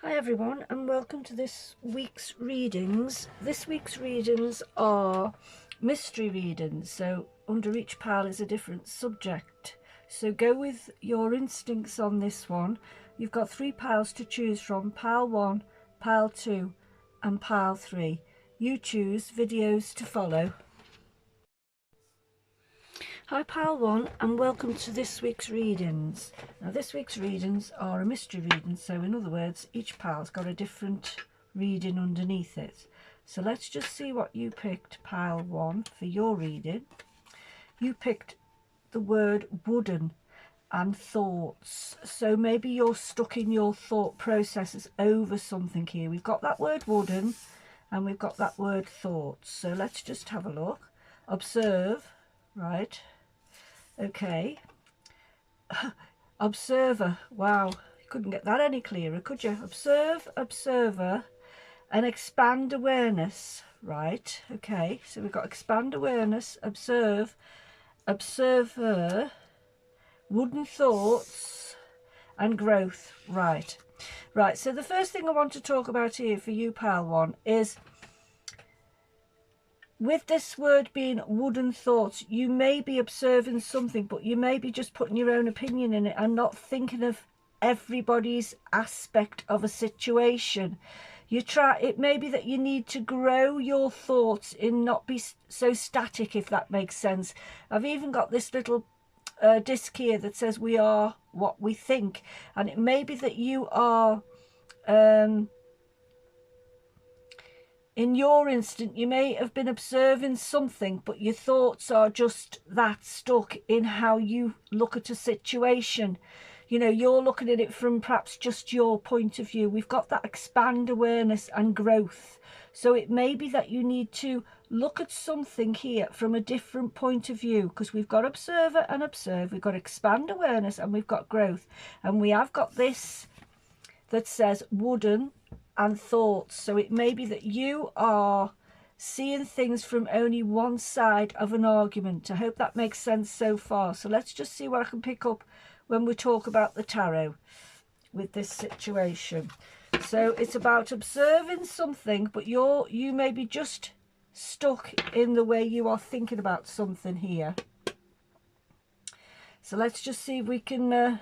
Hi everyone, and welcome to this week's readings. This week's readings are mystery readings, so under each pile is a different subject. So go with your instincts on this one. You've got 3 piles to choose from: pile 1, pile 2 and pile 3. You choose videos to follow. Hi pile 1, and welcome to this week's readings. Now this week's readings are a mystery reading, so in other words each pile's got a different reading underneath it. So let's just see what you picked, pile 1, for your reading. You picked the word wooden and thoughts, so maybe you're stuck in your thought processes over something here. We've got that word wooden and we've got that word thoughts, so let's just have a look. Observe, right? Okay. Observer. Wow, you couldn't get that any clearer, could you? Observe, observer, and expand awareness. Right, okay, so we've got expand awareness, observe, observer, wooden thoughts, and growth. Right, so the first thing I want to talk about here for you, pile 1, is with this word being wooden thoughts, you may be observing something, but you may be just putting your own opinion in it and not thinking of everybody's aspect of a situation. It may be that you need to grow your thoughts in not be so static, if that makes sense. I've even got this little disc here that says we are what we think, and it may be that you are in your instant, you may have been observing something, but your thoughts are just that stuck in how you look at a situation. You know, you're looking at it from perhaps just your point of view. We've got that expand awareness and growth. So it may be that you need to look at something here from a different point of view, because we've got observer and observe, we've got expand awareness, and we've got growth. And we have got this that says wooden and thoughts. So it may be that you are seeing things from only one side of an argument. I hope that makes sense so far. So let's just see what I can pick up when we talk about the tarot with this situation. So it's about observing something, but you may be just stuck in the way you are thinking about something here. So let's just see if we can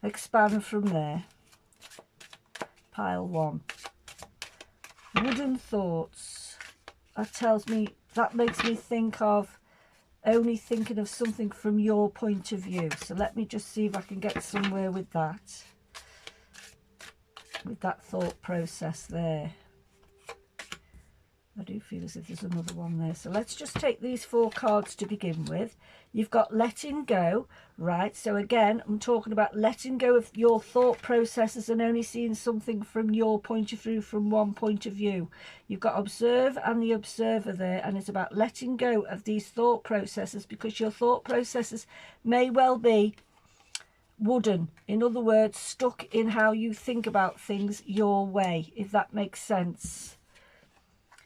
expand from there. Pile 1, wooden thoughts. That makes me think of only thinking of something from your point of view. So let me just see if I can get somewhere with that thought process there. I do feel as if there's another one there. So let's just take these 4 cards to begin with. You've got letting go, right? So again, I'm talking about letting go of your thought processes and only seeing something from your point of view, from one point of view. You've got observe and the observer there, and it's about letting go of these thought processes, because your thought processes may well be wooden. In other words, stuck in how you think about things your way, if that makes sense.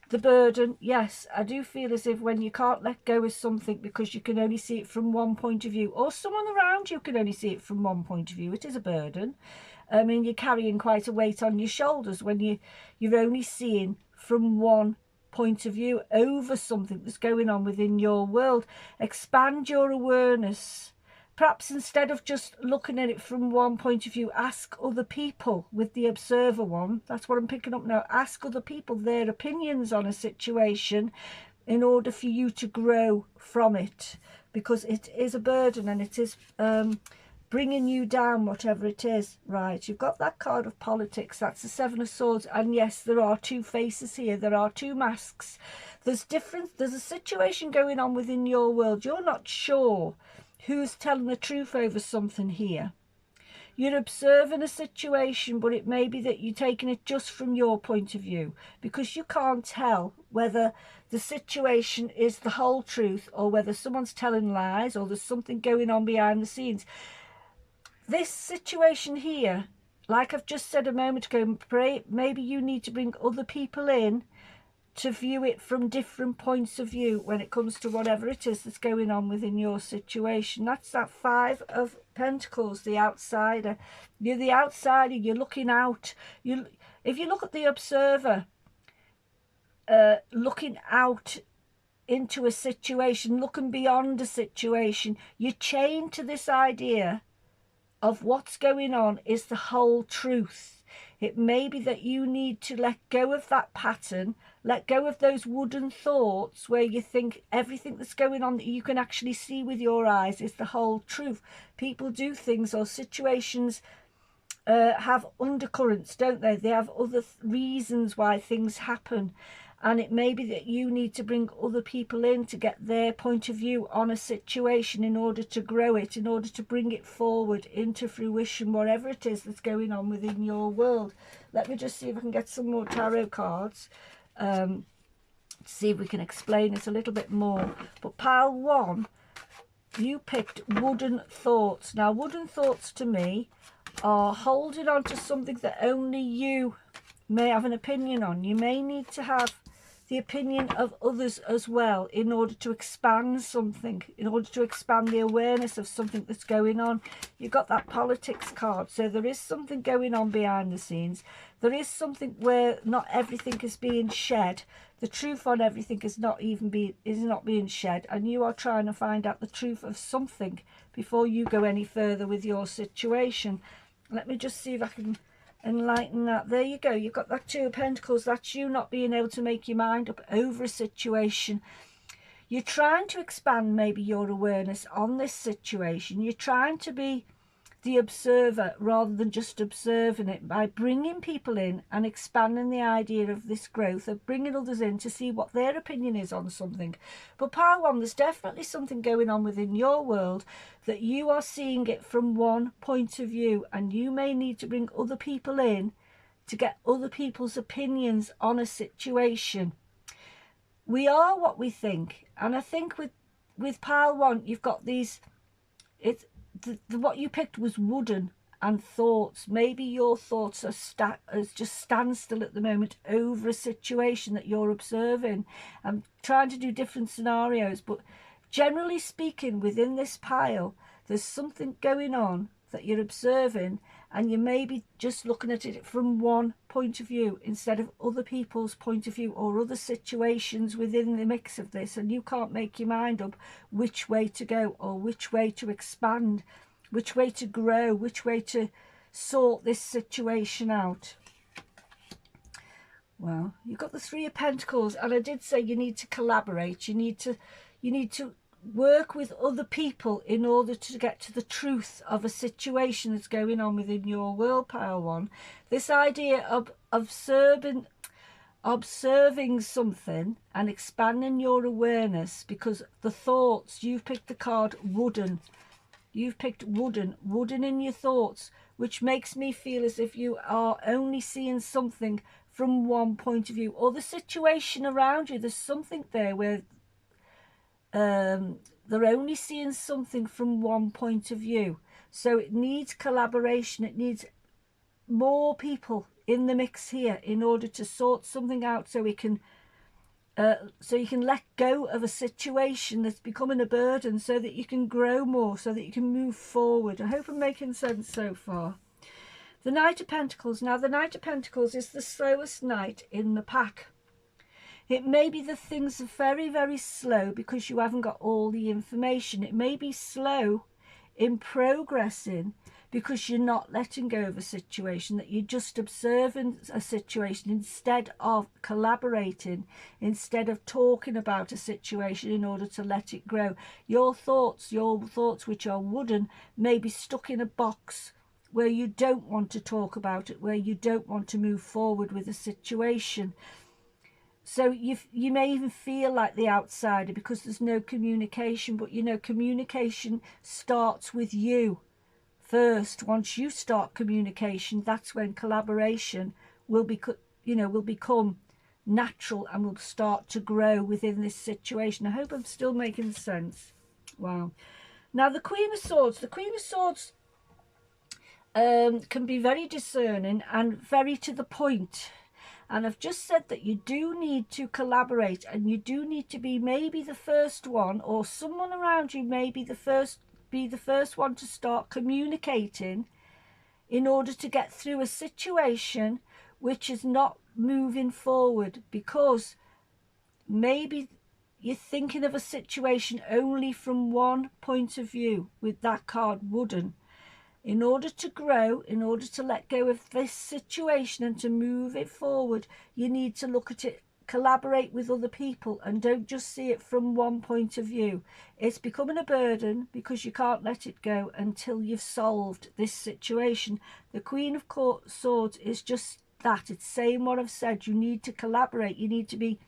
The burden, yes, I do feel as if when you can't let go of something because you can only see it from one point of view, or someone around you can only see it from one point of view, it is a burden. I mean, you're carrying quite a weight on your shoulders when you're only seeing from one point of view over something that's going on within your world. Expand your awareness. Perhaps instead of just looking at it from one point of view, ask other people with the observer one. That's what I'm picking up now. Ask other people their opinions on a situation in order for you to grow from it, because it is a burden and it is bringing you down, whatever it is. Right, you've got that card of politics. That's the 7 of Swords. And yes, there are 2 faces here. There are 2 masks. There's a situation going on within your world. You're not sure who's telling the truth over something here. You're observing a situation, but it may be that you're taking it just from your point of view, because you can't tell whether the situation is the whole truth or whether someone's telling lies or there's something going on behind the scenes. This situation here, like I've just said a moment ago, maybe you need to bring other people in to view it from different points of view when it comes to whatever it is that's going on within your situation. That's that Five of Pentacles, the outsider. You're the outsider, you're looking out. If you look at the observer, looking out into a situation, looking beyond a situation, you're chained to this idea of what's going on is the whole truth. It may be that you need to let go of that pattern, let go of those wooden thoughts where you think everything that's going on that you can actually see with your eyes is the whole truth. People do things, or situations have undercurrents, don't they? They have other reasons why things happen. And it may be that you need to bring other people in to get their point of view on a situation in order to grow it, in order to bring it forward into fruition, whatever it is that's going on within your world. Let me just see if I can get some more tarot cards, see if we can explain it a little bit more. But pile one, you picked wooden thoughts. Now, wooden thoughts to me are holding on to something that only you may have an opinion on. You may need to have the opinion of others as well in order to expand something, in order to expand the awareness of something that's going on. You got that politics card, so there is something going on behind the scenes. There is something where not everything is being shed. The truth on everything is not being shed, and you are trying to find out the truth of something before you go any further with your situation. Let me just see if I can enlighten that. There you go, you've got that Two of Pentacles. That's you not being able to make your mind up over a situation. You're trying to expand maybe your awareness on this situation. You're trying to be the observer rather than just observing it, by bringing people in and expanding the idea of this growth, of bringing others in to see what their opinion is on something. But pile one, there's definitely something going on within your world that you are seeing it from one point of view, and you may need to bring other people in to get other people's opinions on a situation. We are what we think, and I think with pile one, you've got these, it's what you picked was wooden and thoughts. Maybe your thoughts are just standstill at the moment over a situation that you're observing. I'm trying to do different scenarios, but generally speaking, within this pile, there's something going on that you're observing, and you may be just looking at it from one point of view instead of other people's point of view or other situations within the mix of this, and you can't make your mind up which way to go or which way to expand, which way to grow, which way to sort this situation out. Well, you've got the Three of Pentacles, and I did say you need to collaborate. You need to work with other people in order to get to the truth of a situation that's going on within your world, pile one. This idea of observing something and expanding your awareness, because the thoughts, you've picked the card wooden. You've picked wooden in your thoughts, which makes me feel as if you are only seeing something from one point of view, or the situation around you. There's something there where they're only seeing something from one point of view. So it needs collaboration. It needs more people in the mix here in order to sort something out, so we can so you can let go of a situation that's becoming a burden, so that you can grow more, so that you can move forward. I hope I'm making sense so far. The Knight of Pentacles. Now, the Knight of Pentacles is the slowest knight in the pack. It may be that things are very, very slow because you haven't got all the information. It may be slow in progressing because you're not letting go of a situation, that you're just observing a situation instead of collaborating, instead of talking about a situation in order to let it grow. Your thoughts which are wooden, may be stuck in a box where you don't want to talk about it, where you don't want to move forward with a situation. So you may even feel like the outsider because there's no communication. But you know, communication starts with you first. Once you start communication, that's when collaboration will become natural and will start to grow within this situation. I hope I'm still making sense. Wow. Now, the Queen of Swords. The Queen of Swords can be very discerning and very to the point. And I've just said that you do need to collaborate, and you do need to be maybe the first one, or someone around you may be the first one to start communicating in order to get through a situation which is not moving forward, because maybe you're thinking of a situation only from one point of view with that card wooden. In order to grow, in order to let go of this situation and to move it forward, you need to look at it, collaborate with other people, and don't just see it from one point of view. It's becoming a burden because you can't let it go until you've solved this situation. The Queen of Swords is just that. It's saying what I've said. You need to collaborate. You need to be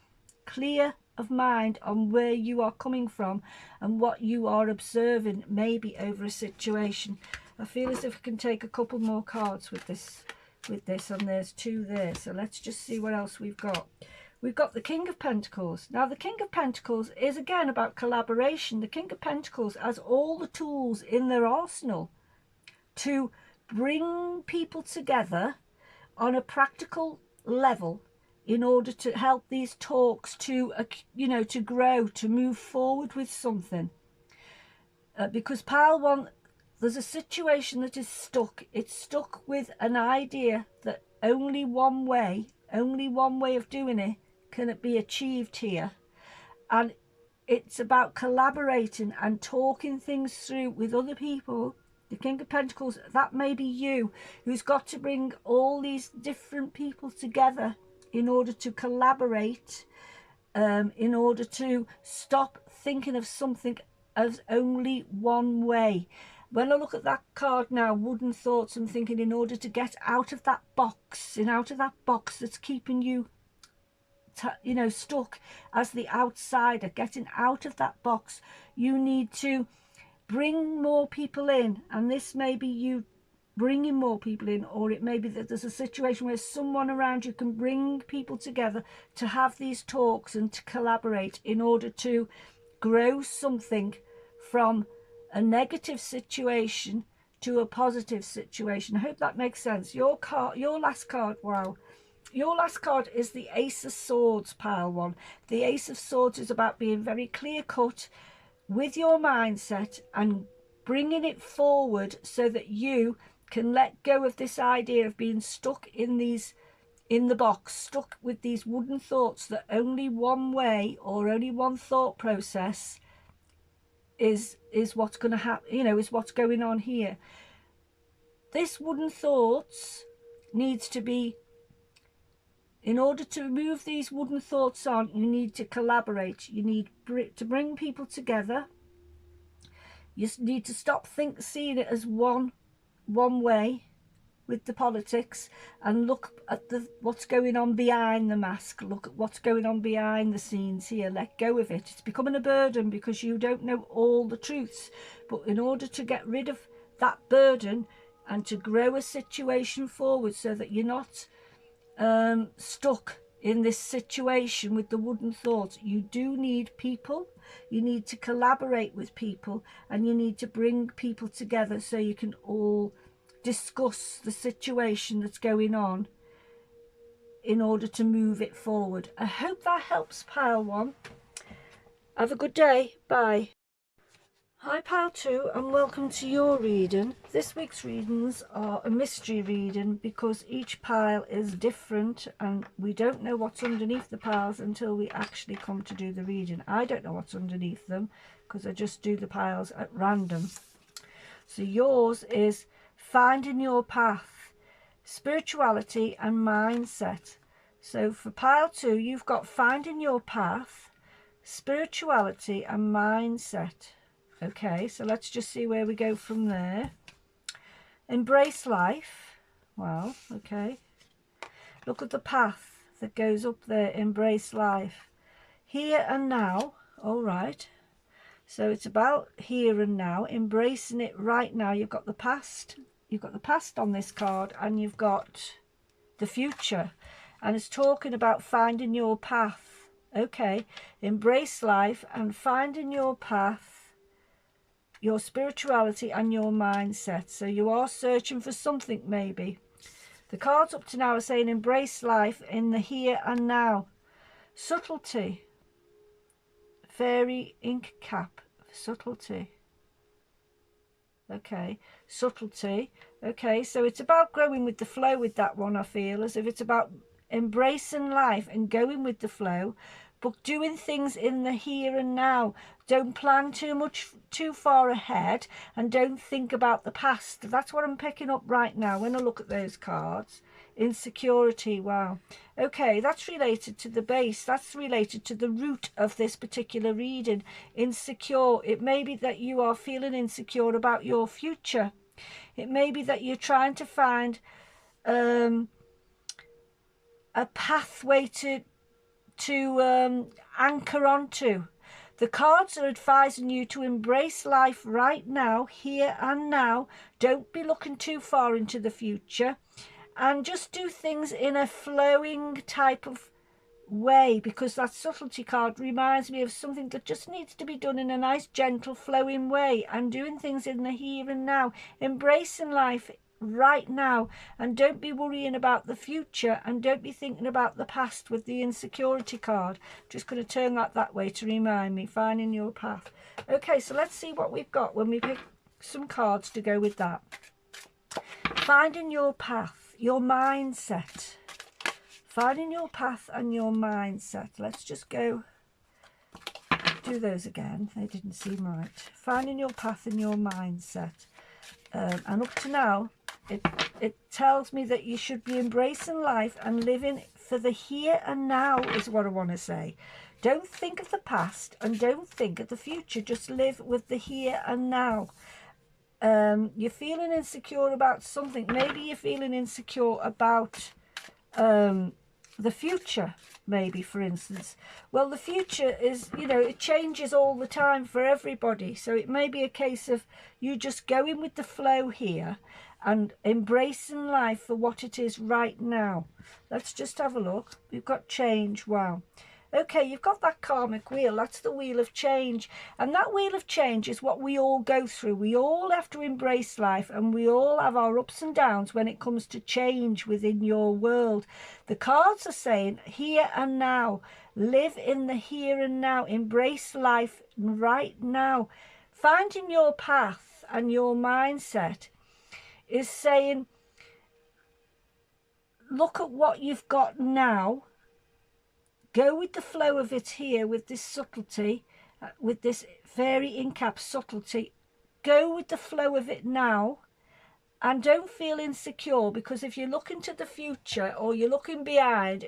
clear of mind on where you are coming from and what you are observing, maybe over a situation. I feel as if I can take a couple more cards with this, and there's 2 there. So let's just see what else we've got. We've got the King of Pentacles. Now, the King of Pentacles is again about collaboration. The King of Pentacles has all the tools in their arsenal to bring people together on a practical level in order to help these talks to, to grow, to move forward with something. Because pile 1, there's a situation that is stuck. It's stuck with an idea that only one way of doing it can be achieved here. And it's about collaborating and talking things through with other people. The King of Pentacles, that may be you, who's got to bring all these different people together in order to collaborate, in order to stop thinking of something as only one way. When I look at that card now, Wooden Thoughts, I'm thinking in order to get out of that box, that's keeping you, stuck as the outsider, getting out of that box, you need to bring more people in. And this may be you bringing more people in, or it may be that there's a situation where someone around you can bring people together to have these talks and to collaborate in order to grow something from a negative situation to a positive situation. I hope that makes sense. Your last card, wow. Your last card is the Ace of Swords, pile 1. The Ace of Swords is about being very clear-cut with your mindset and bringing it forward so that you can let go of this idea of being stuck in the box, stuck with these wooden thoughts that only one way or only one thought process is what's going to happen, is what's going on here. This wooden thoughts needs to be, in order to move these wooden thoughts on, you need to collaborate. You need to bring people together. You need to stop seeing it as one way with the politics, and look at what's going on behind the mask. Look at what's going on behind the scenes here. Let go of it. It's becoming a burden because you don't know all the truths. But in order to get rid of that burden and to grow a situation forward so that you're not stuck in this situation with the wooden thoughts, you do need people. You need to collaborate with people, and you need to bring people together so you can all discuss the situation that's going on in order to move it forward. I hope that helps, pile 1. Have a good day. Bye. Hi pile 2, and welcome to your reading. This week's readings are a mystery reading because each pile is different and we don't know what's underneath the piles until we actually come to do the reading. I don't know what's underneath them because I just do the piles at random. So yours is finding your path, spirituality and mindset. So for pile 2, you've got finding your path, spirituality and mindset. Okay, so let's just see where we go from there. Embrace life. Wow, okay. Look at the path that goes up there. Embrace life. Here and now. All right. So it's about here and now, embracing it right now. You've got the past. You've got the past on this card, and you've got the future. And it's talking about finding your path. Okay. Embrace life and finding your path, your spirituality and your mindset. So you are searching for something maybe. The cards up to now are saying embrace life in the here and now. Subtlety. Fairy ink cap. Subtlety. Okay, subtlety. Okay, so it's about growing with the flow with that one, I feel, as if it's about embracing life and going with the flow, but doing things in the here and now. Don't plan too far ahead, and don't think about the past. That's what I'm picking up right now when I look at those cards. Insecurity, wow. Okay, that's related to the base. That's related to the root of this particular reading. Insecure. It may be that you are feeling insecure about your future. It may be that you're trying to find a pathway to anchor onto. The cards are advising you to embrace life right now, here and now. Don't be looking too far into the future, and just do things in a flowing type of way, because that subtlety card reminds me of something that just needs to be done in a nice, gentle, flowing way, and doing things in the here and now, embracing life right now, and don't be worrying about the future, and don't be thinking about the past with the insecurity card. Just going to turn that way to remind me, finding your path. Okay, so let's see what we've got when we pick some cards to go with that. Finding your path, your mindset. Finding your path and your mindset. Let's just go do those again. They didn't seem right. Finding your path and your mindset. And up to now, it tells me that you should be embracing life and living for the here and now is what I want to say. Don't think of the past and don't think of the future. Just live with the here and now. You're feeling insecure about something. Maybe you're feeling insecure about the future, maybe, for instance. Well, the future is, you know, it changes all the time for everybody. So it may be a case of you just going with the flow here and embracing life for what it is right now. Let's just have a look. We've got change. Wow. Okay, you've got that karmic wheel. That's the wheel of change. And that wheel of change is what we all go through. We all have to embrace life, and we all have our ups and downs when it comes to change within your world. The cards are saying here and now. Live in the here and now. Embrace life right now. Finding your path and your mindset is saying, look at what you've got now. Go with the flow of it here with this subtlety, with this fairy ink cap subtlety. Go with the flow of it now, and don't feel insecure, because if you're looking to the future or you're looking behind,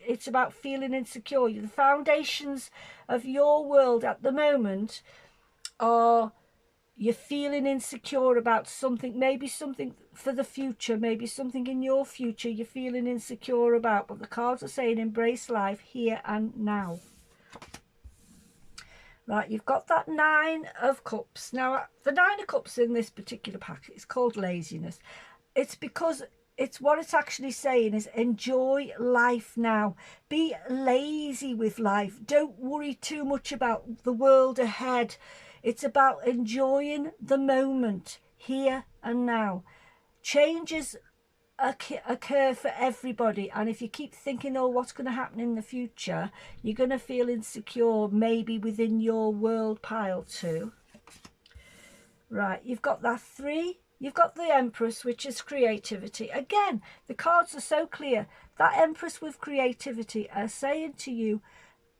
it's about feeling insecure. The foundations of your world at the moment are you're feeling insecure about something, maybe something for the future, maybe something in your future you're feeling insecure about, but the cards are saying embrace life here and now. Right, you've got that Nine of Cups. Now, the Nine of Cups in this particular pack is called laziness. It's because it's what it's actually saying is enjoy life now. Be lazy with life. Don't worry too much about the world ahead. It's about enjoying the moment, here and now. Changes occur for everybody, and if you keep thinking, oh, what's going to happen in the future, you're going to feel insecure, maybe within your world pile too. Right, you've got that 3. You've got the Empress, which is creativity. Again, the cards are so clear. That Empress with creativity are saying to you,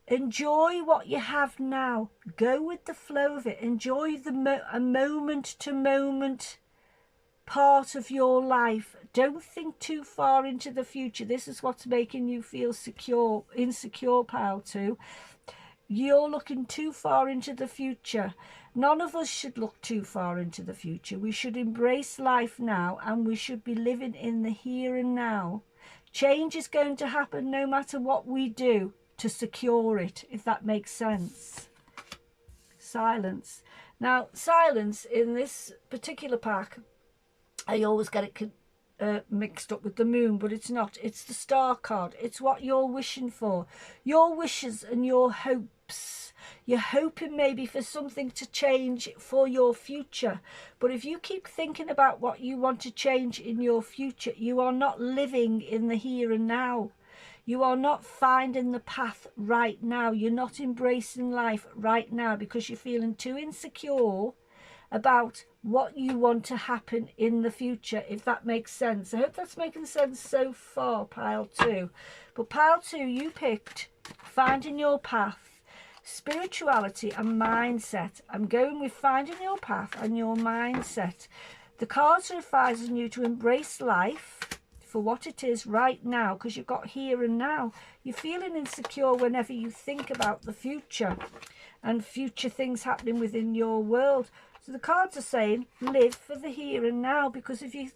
enjoy what you have now. Go with the flow of it. Enjoy a moment-to-moment part of your life. Don't think too far into the future. This is what's making you feel insecure, pile 2. You're looking too far into the future. None of us should look too far into the future. We should embrace life now, and we should be living in the here and now. Change is going to happen no matter what we do to secure it, if that makes sense. Silence. Now, silence in this particular pack, I always get it mixed up with the Moon, but it's not. It's the Star card. It's what you're wishing for. Your wishes and your hopes You're hoping maybe for something to change for your future. But if you keep thinking about what you want to change in your future, you are not living in the here and now. You are not finding the path right now. You're not embracing life right now because you're feeling too insecure about what you want to happen in the future, if that makes sense. I hope that's making sense so far, pile 2. But pile 2, you picked finding your path, spirituality and mindset. I'm going with finding your path and your mindset. The cards are advising you to embrace life for what it is right now, because you've got here and now. You're feeling insecure whenever you think about the future and future things happening within your world. So the cards are saying live for the here and now, because if you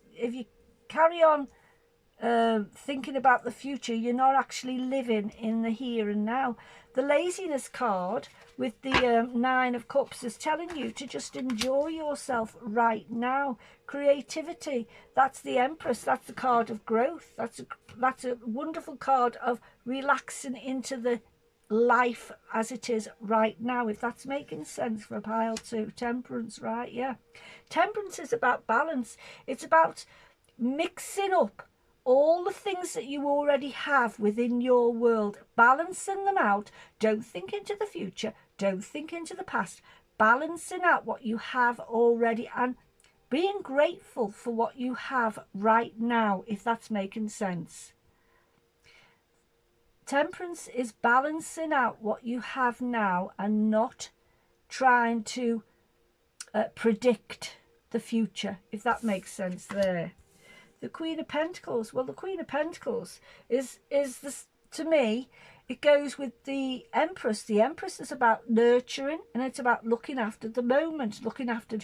carry on thinking about the future, you're not actually living in the here and now. The laziness card with the 9 of Cups is telling you to just enjoy yourself right now. Creativity, that's the Empress, that's the card of growth. That's a wonderful card of relaxing into the life as it is right now, if that's making sense for pile 2. Temperance, right? Yeah. Temperance is about balance. It's about mixing up all the things that you already have within your world, balancing them out. Don't think into the future, don't think into the past, balancing out what you have already and being grateful for what you have right now, if that's making sense. Temperance is balancing out what you have now and not trying to predict the future, if that makes sense there. The Queen of Pentacles. Well, the Queen of Pentacles is this, to me, it goes with the Empress. The Empress is about nurturing, and it's about looking after the moment, looking after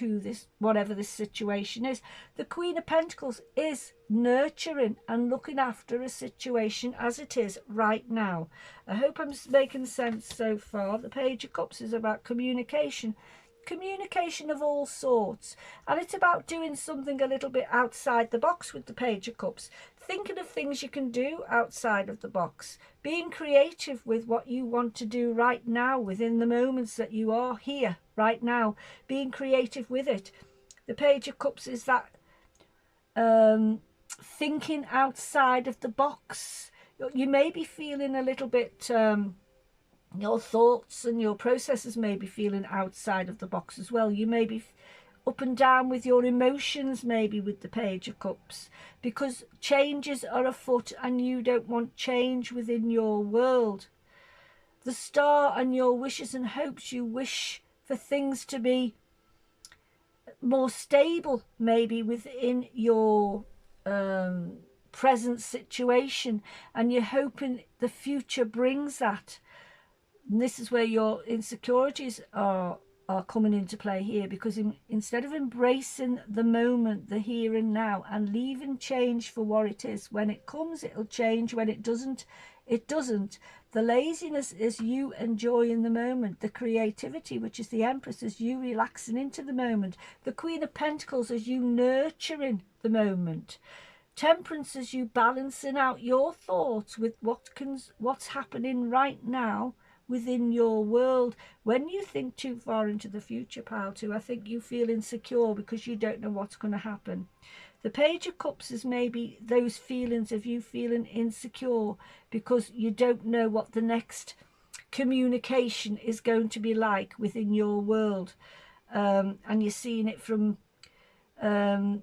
whatever this situation is. The Queen of Pentacles is nurturing and looking after a situation as it is right now. I hope I'm making sense so far. The Page of Cups is about communication of all sorts, and it's about doing something a little bit outside the box with the Page of Cups, thinking of things you can do outside of the box, being creative with what you want to do right now within the moments that you are here right now, being creative with it. The Page of Cups is that thinking outside of the box. You may be feeling a little bit your thoughts and your processes may be feeling outside of the box as well. You may be up and down with your emotions, maybe with the Page of Cups, because changes are afoot and you don't want change within your world. The Star and your wishes and hopes, you wish for things to be more stable maybe within your present situation, and you're hoping the future brings that. And this is where your insecurities are coming into play here, because instead of embracing the moment, the here and now, and leaving change for what it is, when it comes it'll change, when it doesn't, it doesn't. The laziness is you enjoying the moment. The creativity, which is the Empress, is you relaxing into the moment. The Queen of Pentacles is you nurturing the moment. Temperance is you balancing out your thoughts with what's happening right now within your world. When you think too far into the future, pile 2, I think you feel insecure because you don't know what's going to happen. The Page of Cups is maybe those feelings of you feeling insecure because you don't know what the next communication is going to be like within your world, and you're seeing it from an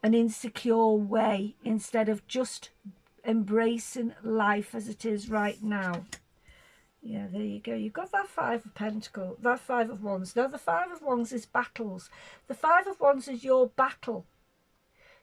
insecure way instead of just embracing life as it is right now. Yeah, there you go. You've got that 5 of Pentacles, that 5 of Wands. Now, the 5 of Wands is battles. The 5 of Wands is your battle.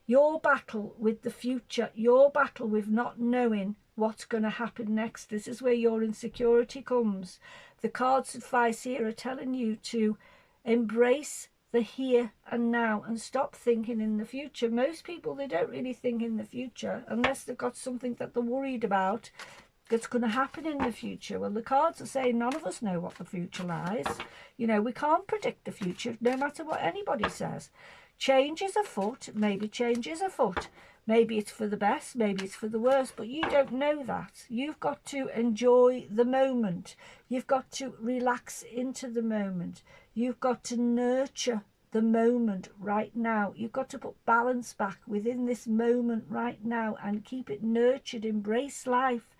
Your battle with the future. Your battle with not knowing what's going to happen next. This is where your insecurity comes. The cards' advice here are telling you to embrace the here and now and stop thinking in the future. Most people, they don't really think in the future unless they've got something that they're worried about that's going to happen in the future. Well, the cards are saying none of us know what the future lies. You know, we can't predict the future no matter what anybody says. Change is afoot, maybe change is afoot, Maybe it's for the best, maybe it's for the worst, but you don't know that. You've got to enjoy the moment. You've got to relax into the moment. You've got to nurture the moment right now. You've got to put balance back within this moment right now and keep it nurtured. Embrace life.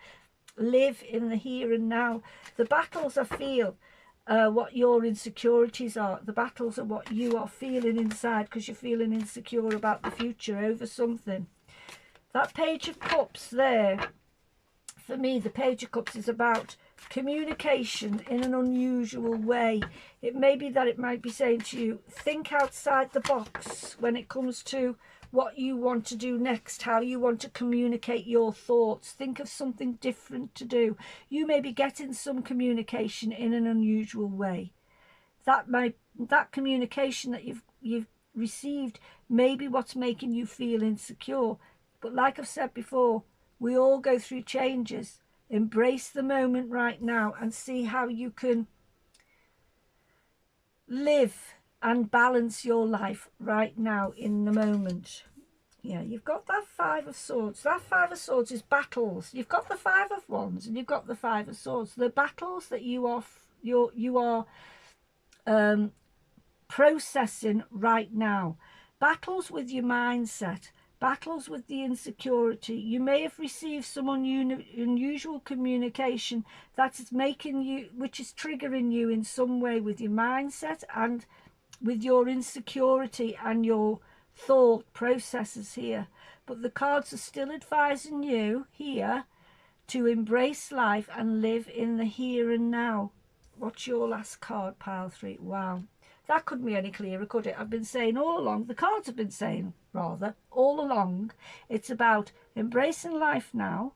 Live in the here and now. The battles I feel what your insecurities are. The battles are what you are feeling inside because you're feeling insecure about the future over something. That Page of Cups there, for me, the Page of Cups is about communication in an unusual way. It may be that it might be saying to you, think outside the box when it comes to what you want to do next, how you want to communicate your thoughts. Think of something different to do. You may be getting some communication in an unusual way. That communication that you've received may be what's making you feel insecure. But like I've said before, we all go through changes. Embrace the moment right now and see how you can live and balance your life right now in the moment. Yeah, you've got that Five of Swords. That Five of Swords is battles. You've got the Five of Wands and you've got the Five of Swords. The battles that you are processing right now. Battles with your mindset. Battles with the insecurity. You may have received some unusual communication that is making you, which is triggering you in some way with your mindset and with your insecurity and your thought processes here. But the cards are still advising you here to embrace life and live in the here and now. What's your last card, pile 3? Wow. That couldn't be any clearer, could it? I've been saying all along, the cards have been saying, rather, all along, it's about embracing life now.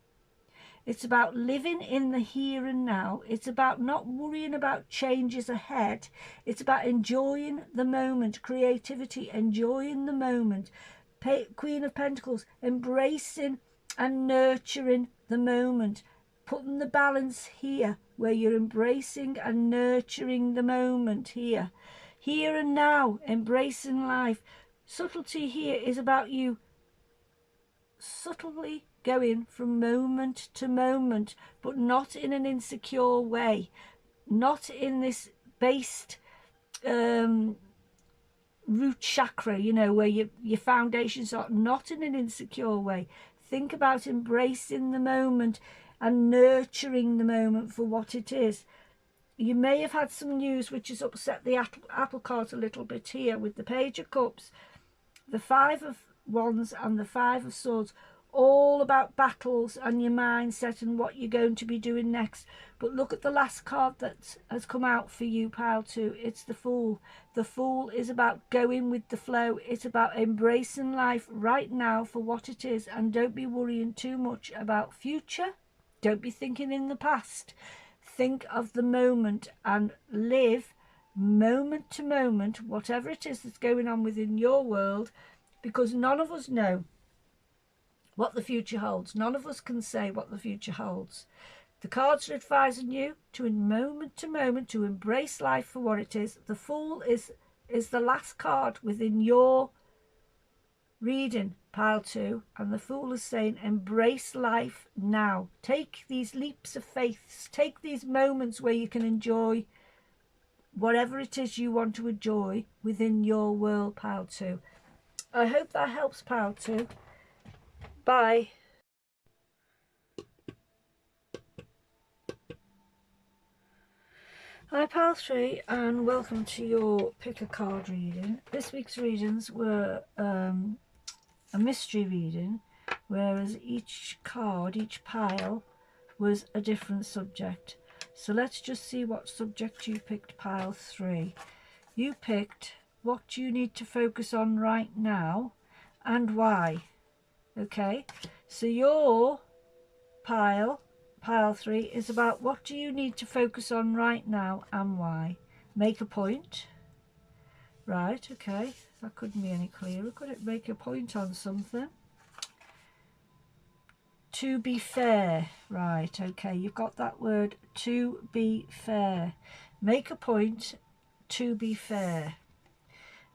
It's about living in the here and now. It's about not worrying about changes ahead. It's about enjoying the moment, creativity, enjoying the moment. Queen of Pentacles, embracing and nurturing the moment. Putting the balance here, where you're embracing and nurturing the moment here. Here and now, embracing life. Subtlety here is about you subtly going from moment to moment, but not in an insecure way. Not in this based root chakra, you know, where your foundations are, not in an insecure way. Think about embracing the moment and nurturing the moment for what it is. You may have had some news which has upset the apple cart a little bit here with the Page of Cups, the Five of Wands and the Five of Swords, all about battles and your mindset and what you're going to be doing next. But look at the last card that has come out for you, pile 2. It's the Fool. The Fool is about going with the flow. It's about embracing life right now for what it is, and don't be worrying too much about future. Don't be thinking in the past. Think of the moment and live moment to moment, whatever it is that's going on within your world, because none of us know what the future holds. None of us can say what the future holds. The cards are advising you to, in moment to moment, to embrace life for what it is. The Fool is the last card within your reading, pile 2, and the Fool is saying embrace life now. Take these leaps of faith. Take these moments where you can enjoy whatever it is you want to enjoy within your world, pile 2. I hope that helps, pile 2. Bye. Hi pile 3, and welcome to your pick a card reading. This week's readings were a mystery reading, whereas each card, each pile, was a different subject. So let's just see what subject you picked, pile 3. You picked what you need to focus on right now and why. Okay, so your pile 3 is about what do you need to focus on right now and why. Make a point. Right, okay, that couldn't be any clearer, could it? Make a point on something. To be fair. Right, okay, you've got that word, to be fair. Make a point, to be fair.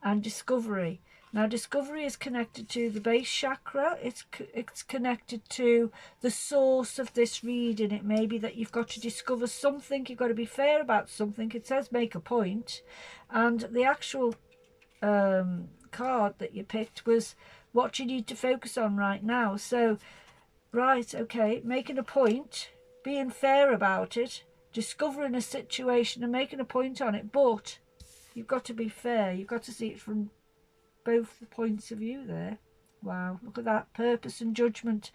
And discovery. Now, discovery is connected to the base chakra. It's connected to the source of this reading. It may be that you've got to discover something. You've got to be fair about something. It says make a point. And the actual card that you picked was what you need to focus on right now. So, right, okay, making a point, being fair about it, discovering a situation and making a point on it. But you've got to be fair. You've got to see it from both the points of view there. Wow, look at that, purpose and judgment.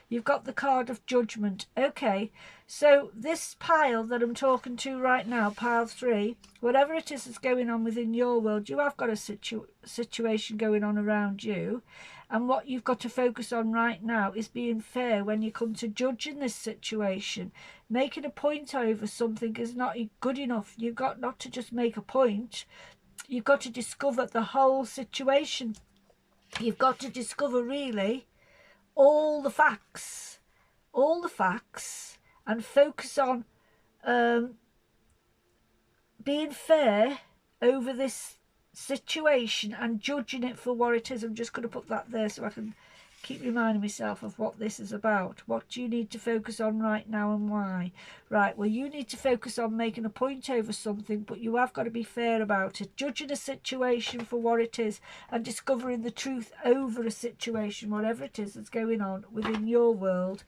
You've got the card of judgment. Okay, so this pile that I'm talking to right now, pile 3, whatever it is that's going on within your world, you have got a situation going on around you, and what you've got to focus on right now is being fair when you come to judging this situation. Making a point over something is not good enough. You've got not to just make a point. You've got to discover the whole situation. You've got to discover really all the facts, and focus on being fair over this situation and judging it for what it is. I'm just going to put that there so I can keep reminding myself of what this is about. What do you need to focus on right now and why? Right, well, you need to focus on making a point over something, but you have got to be fair about it. Judging a situation for what it is and discovering the truth over a situation, whatever it is that's going on within your world,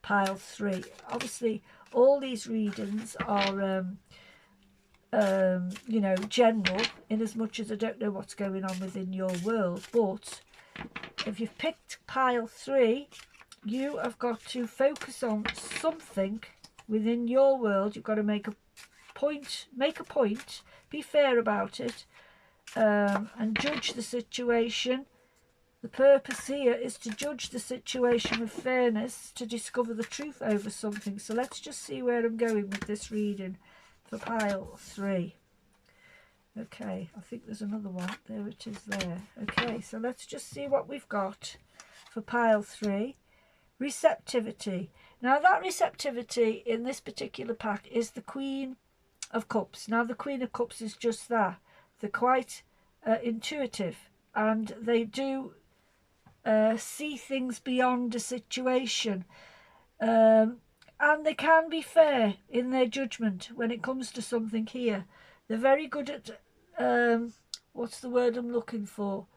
pile 3. Obviously, all these readings are you know, general, in as much as I don't know what's going on within your world. But if you've picked pile 3, you have got to focus on something within your world. You've got to make a point, be fair about it, and judge the situation. The purpose here is to judge the situation with fairness, to discover the truth over something. So let's just see where I'm going with this reading for pile 3. Okay, I think there's another one. There it is there. Okay, so let's just see what we've got for pile 3. Receptivity. Now, that receptivity in this particular pack is the Queen of Cups. Now, the Queen of Cups is just that. They're quite intuitive, and they do see things beyond a situation. And they can be fair in their judgment when it comes to something here. They're very good at, what's the word I'm looking for?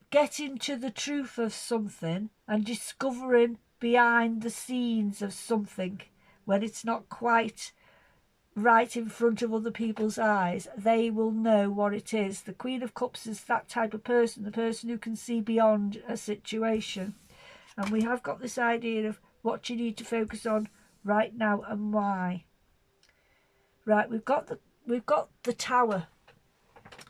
Getting to the truth of something and discovering behind the scenes of something when it's not quite right in front of other people's eyes. They will know what it is. The Queen of Cups is that type of person, the person who can see beyond a situation. And we have got this idea of what you need to focus on right now and why. Right, we've got the Tower.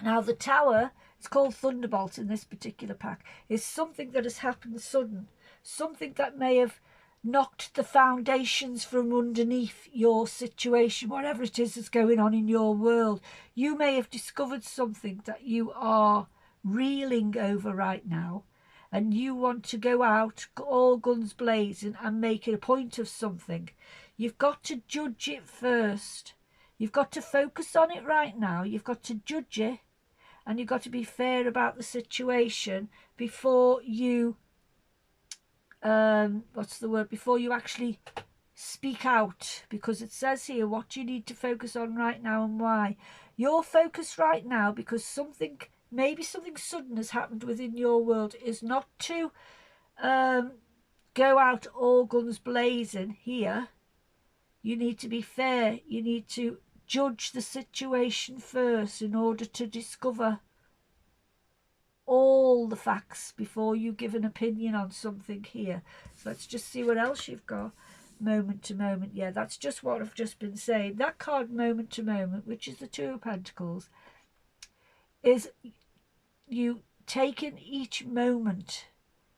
Now, the Tower, it's called Thunderbolt in this particular pack, is something that has happened sudden, something that may have knocked the foundations from underneath your situation, whatever it is that's going on in your world. You may have discovered something that you are reeling over right now, and you want to go out all guns blazing and make a point of something. You've got to judge it first. You've got to focus on it right now. You've got to judge it, and you've got to be fair about the situation before you, before you actually speak out. Because it says here what you need to focus on right now and why. Your focus right now, because maybe something sudden has happened within your world, is not to go out all guns blazing here. You need to be fair. You need to judge the situation first in order to discover all the facts before you give an opinion on something here. So let's just see what else you've got. Moment to moment. Yeah, that's just what I've just been saying. That card, moment to moment, which is the Two of Pentacles, is you taking each moment,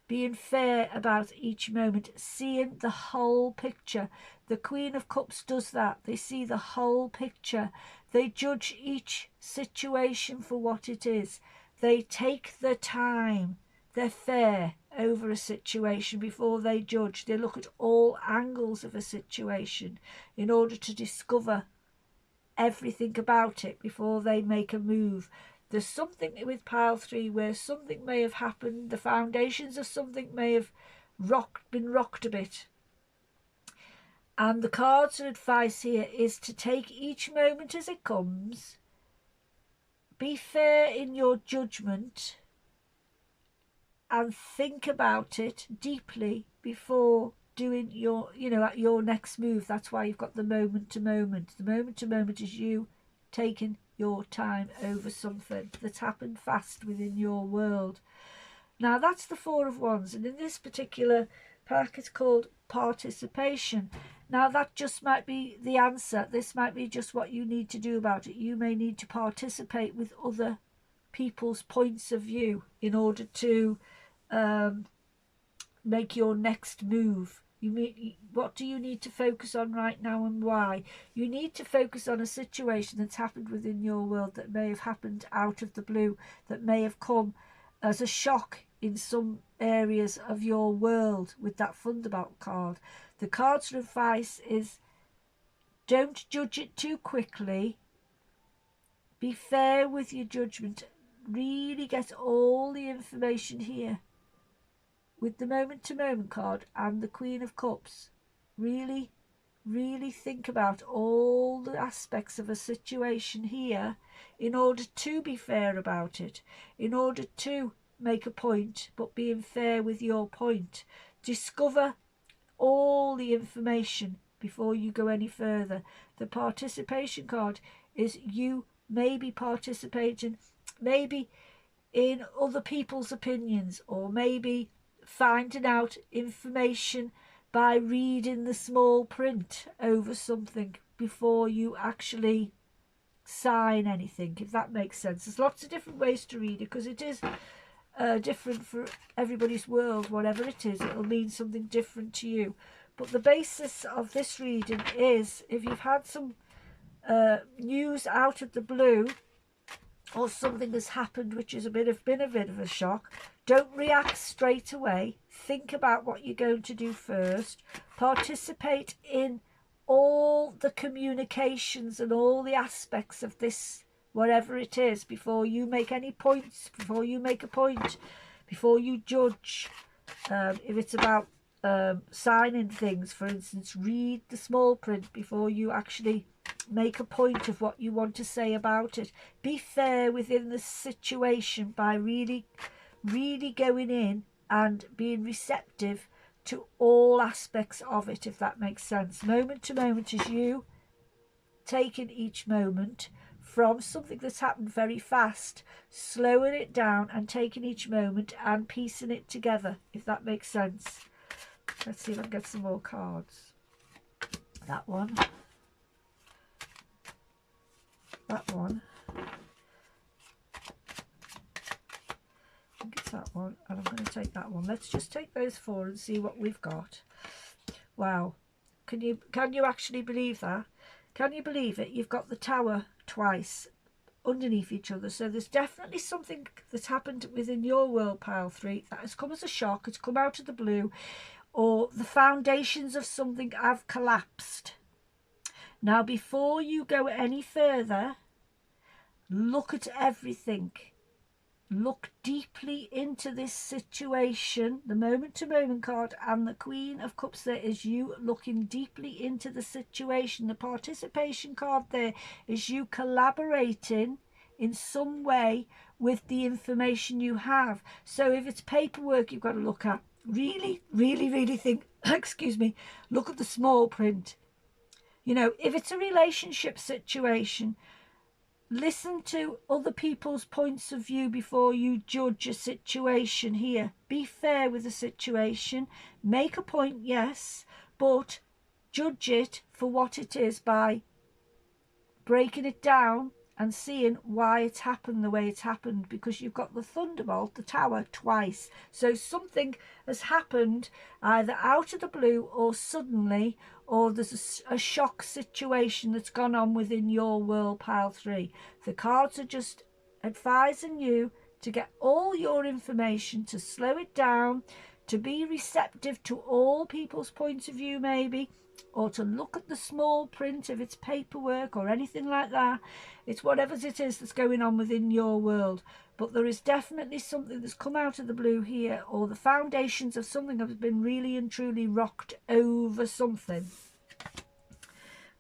being fair about each moment, seeing the whole picture. The Queen of Cups does that. They see the whole picture. They judge each situation for what it is. They take their time. They're fair over a situation before they judge. They look at all angles of a situation in order to discover everything about it before they make a move. There's something with pile 3 where something may have happened. The foundations of something may have been rocked a bit. And the cards and advice here is to take each moment as it comes. Be fair in your judgment and think about it deeply before doing your, at your next move. That's why you've got the moment to moment. The moment to moment is you taking your time over something that's happened fast within your world. Now that's the Four of Wands, and in this particular pack it's called participation. Now that just might be the answer. This might be just what you need to do about it. You may need to participate with other people's points of view in order to make your next move. What do you need to focus on right now, and why? You need to focus on a situation that's happened within your world, that may have happened out of the blue, that may have come as a shock in some areas of your world with that Thunderbolt card. The card's advice is don't judge it too quickly. Be fair with your judgment. Really get all the information here. With the moment to moment card and the Queen of Cups, really think about all the aspects of a situation here in order to be fair about it, in order to make a point, but being fair with your point. Discover all the information before you go any further. The participation card is you may be participating maybe in other people's opinions, or maybe finding out information by reading the small print over something before you actually sign anything, if that makes sense. There's lots of different ways to read it, because it is different for everybody's world. Whatever it is, it'll mean something different to you. But the basis of this reading is, if you've had some news out of the blue, or something has happened which has been a bit of a shock, don't react straight away. Think about what you're going to do first. Participate in all the communications and all the aspects of this, whatever it is, before you make any points, before you make a point, before you judge. If it's about signing things, for instance, read the small print before you actually make a point of what you want to say about it. Be fair within the situation by really going in and being receptive to all aspects of it, if that makes sense. Moment to moment is you taking each moment from something that's happened very fast, slowing it down and taking each moment and piecing it together, if that makes sense. Let's see if I can get some more cards. That one. That one. I think it's that one, and I'm going to take that one. Let's just take those four and see what we've got. Wow. Can you actually believe that? Can you believe it? You've got the Tower twice underneath each other. So there's definitely something that's happened within your world, pile 3, that has come as a shock. It's come out of the blue, or the foundations of something have collapsed. Now, before you go any further, look at everything. Look deeply into this situation. The moment to moment card and the Queen of Cups there is you looking deeply into the situation. The participation card there is you collaborating in some way with the information you have. So if it's paperwork you've got to look at, really think, excuse me, look at the small print. You know, if it's a relationship situation, listen to other people's points of view before you judge a situation here. Be fair with the situation. Make a point, yes, but judge it for what it is by breaking it down and seeing why it's happened the way it's happened, because you've got the Thunderbolt, the Tower, twice. So something has happened either out of the blue or suddenly, or there's a shock situation that's gone on within your world, pile 3. The cards are just advising you to get all your information, to slow it down, to be receptive to all people's points of view maybe, or to look at the small print if it's paperwork or anything like that. It's whatever it is that's going on within your world. But there is definitely something that's come out of the blue here, or the foundations of something have been really and truly rocked over something.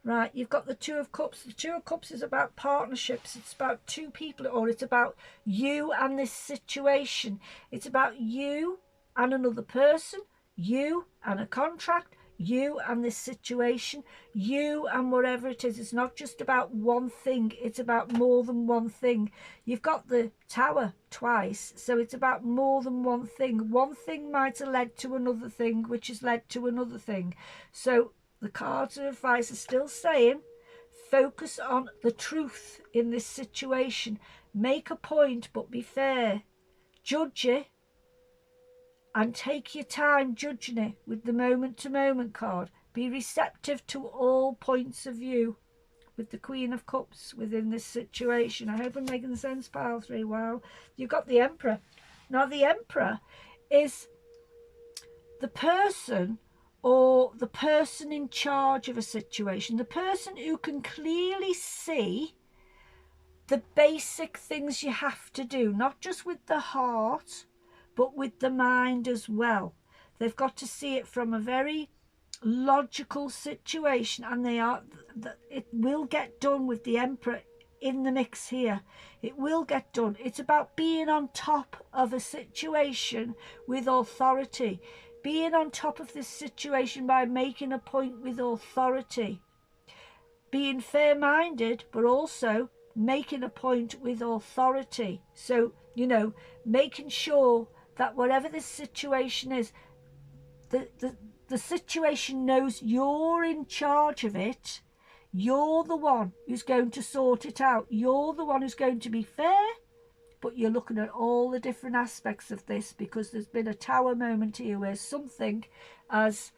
Right, you've got the Two of Cups. The Two of Cups is about partnerships. It's about two people, or it's about you and this situation. It's about you and another person, you and a contract, you and this situation, you and whatever it is. It's not just about one thing, it's about more than one thing. You've got the Tower twice, so it's about more than one thing. One thing might have led to another thing, which has led to another thing. So the cards of advice are still saying, focus on the truth in this situation. Make a point, but be fair. Judge it, and take your time judging it with the moment-to-moment card. Be receptive to all points of view with the Queen of Cups within this situation. I hope I'm making sense, pile 3. Wow. You've got the Emperor. Now, the Emperor is the person, or the person in charge of a situation, the person who can clearly see the basic things you have to do, not just with the heart, but with the mind as well. They've got to see it from a very logical situation, and it will get done with the Emperor in the mix here. It will get done. It's about being on top of a situation with authority, being on top of this situation by making a point with authority, being fair-minded, but also making a point with authority. So, you know, making sure that whatever this situation is, the situation knows you're in charge of it. You're the one who's going to sort it out. You're the one who's going to be fair, but you're looking at all the different aspects of this, because there's been a Tower moment here where something has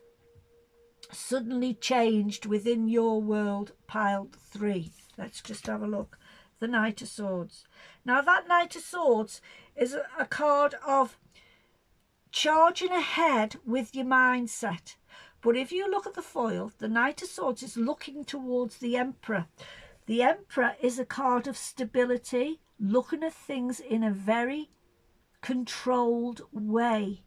suddenly changed within your world, piled 3. Let's just have a look. The Knight of Swords. Now, that Knight of Swords is a card of charging ahead with your mindset. But if you look at the foil, the Knight of Swords is looking towards the Emperor. The Emperor is a card of stability, looking at things in a very controlled way.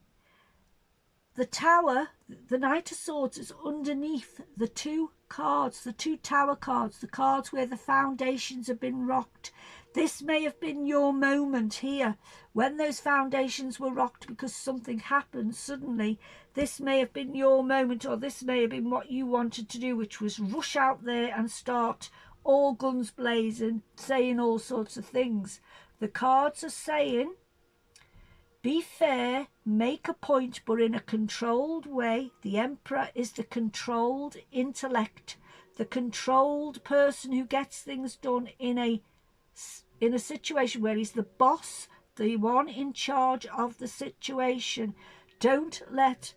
The Tower, the Knight of Swords, is underneath the two cards, the two Tower cards, the cards where the foundations have been rocked. This may have been your moment here when those foundations were rocked because something happened suddenly. This may have been your moment, or this may have been what you wanted to do, which was rush out there and start all guns blazing, saying all sorts of things. The cards are saying, be fair, make a point, but in a controlled way. The Emperor is the controlled intellect, the controlled person who gets things done in a situation where he's the boss, the one in charge of the situation. Don't let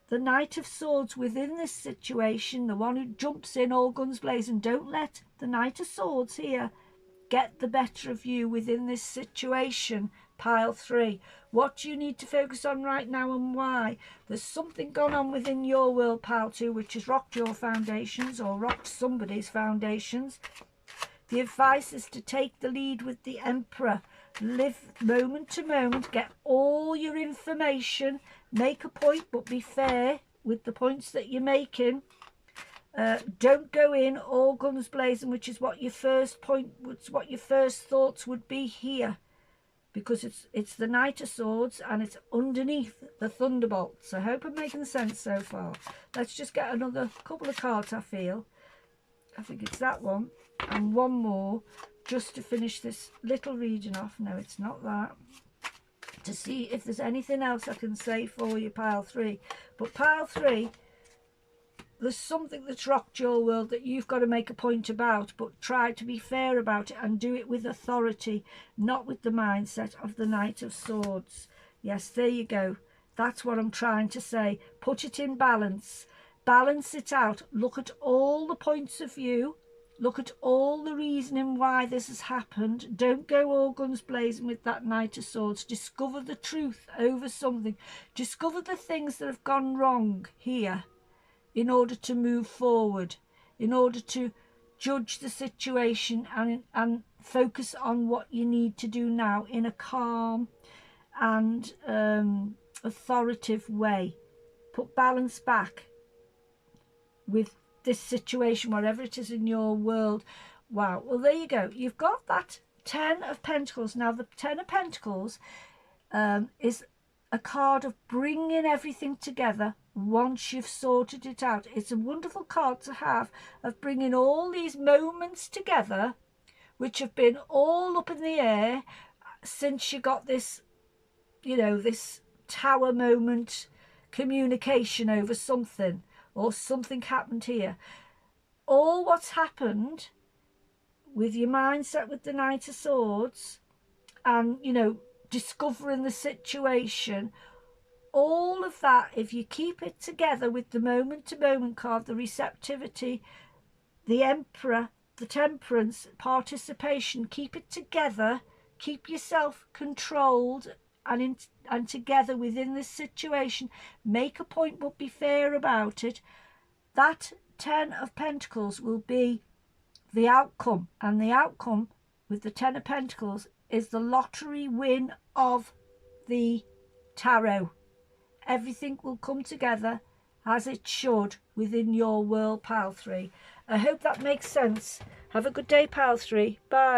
the Knight of Swords within this situation, the one who jumps in all guns blazing, don't let the Knight of Swords here get the better of you within this situation, pile 3. What do you need to focus on right now, and why? There's something gone on within your world, pile 2, which has rocked your foundations, or rocked somebody's foundations. The advice is to take the lead with the Emperor. Live moment to moment, get all your information, make a point, but be fair with the points that you're making. Don't go in all guns blazing, which is what your first point, what your first thoughts would be here, because it's the Knight of Swords and it's underneath the Thunderbolts. I hope I'm making sense so far. Let's just get another couple of cards. I think it's that one and one more, just to finish this little reading off. No, it's not that. To see if there's anything else I can say for you, pile 3. But pile 3, there's something that's rocked your world that you've got to make a point about, but try to be fair about it and do it with authority, not with the mindset of the Knight of Swords. Yes, there you go. That's what I'm trying to say. Put it in balance. Balance it out. Look at all the points of view Look at all the reasoning why this has happened. Don't go all guns blazing with that Knight of Swords. Discover the truth over something. Discover the things that have gone wrong here in order to move forward, in order to judge the situation and focus on what you need to do now in a calm and authoritative way. Put balance back with this situation, whatever it is in your world. Wow. Well, there you go. You've got that 10 of Pentacles. Now, the 10 of Pentacles is a card of bringing everything together once you've sorted it out. It's a wonderful card to have, of bringing all these moments together, which have been all up in the air since you got this, you know, this tower moment communication over something, or something happened here. All what's happened with your mindset with the Knight of Swords and, you know, discovering the situation, all of that, if you keep it together with the moment-to-moment card, the receptivity, the Emperor, the Temperance, participation, keep it together, keep yourself controlled and together within this situation, make a point but be fair about it. That 10 of Pentacles will be the outcome, and the outcome with the 10 of Pentacles is the lottery win of the tarot. Everything will come together as it should within your world, Pile 3. I hope that makes sense. Have a good day, Pile 3. Bye.